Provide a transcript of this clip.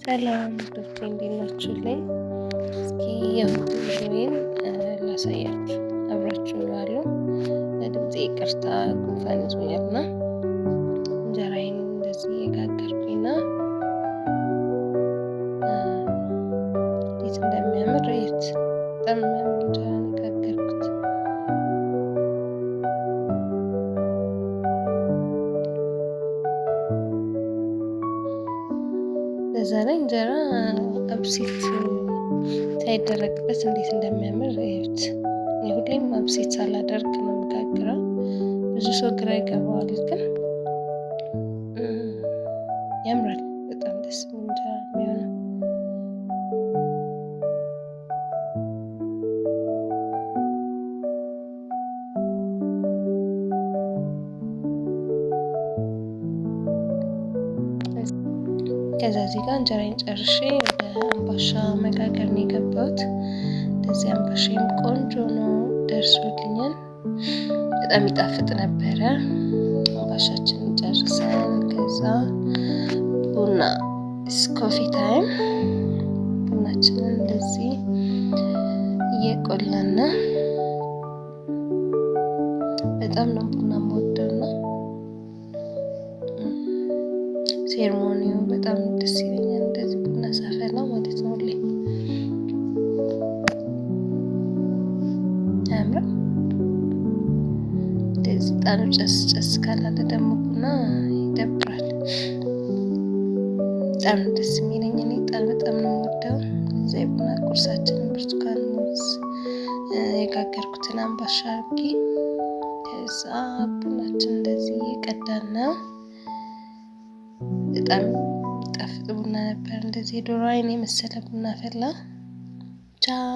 ሰላም ዶክተር እንዴት ናችሁልኝ? እስኪ የሁሉ ቪዲዮዬን ላሳያችሁ አብራችሁ ዋሉ። ለድምፄ ይቅርታ ጉንፋን ይዞኛልና እንጀራዬን እንደዚህ የጋገርኩኝና እንዴት እንደሚያምር እዩት። በጣም የሚያምር እንጀራ ነው የጋገርኩት። በዛ ላይ እንጀራ አብሲት ሳይደረግበት እንዴት እንደሚያምር እዩት። እኔ ሁሌም አብሲት ሳላደርግ ነው የምጋግረው። ብዙ ሰው ግራ ይገባዋል፣ ግን ያምራል። በጣም ደስ የሚል እንጀራ የሚሆነው። ከዛ እዚህ ጋር እንጀራዬን ጨርሼ ወደ አምባሻ መጋገር ነው የገባሁት። እንደዚህ አምባሻዬም ቆንጆ ነው ደርሶልኛል። በጣም ይጣፍጥ ነበረ። አምባሻችንን ጨርሰን ከዛ ቡና ኮፊ ታይም ቡናችንን እንደዚህ እየቆላን ነው። በጣም ነው ቡና የምወደውና ሴርሞኒው በጣም ደስ ይለኛል። እንደዚህ ቡና ሳፈላ ማለት ነው። ሁሌ አያምርም? እንደዚህ ጣኑ ጨስ ካላለ ደግሞ ቡና ይደብራል። በጣም ደስ የሚለኝ እኔ ጣን በጣም ነው የምወደው። እዚያ የቡና ቁርሳችንን ብርቱካን፣ ሙዝ የጋገርኩትን አምባሻ አድርጌ ከዛ ቡናችን እንደዚህ እየቀዳን ነው። በጣም ጣፍጥ ቡና ነበር። እንደዚህ ዶሮ አይን የመሰለ ቡና ፈላ። ቻው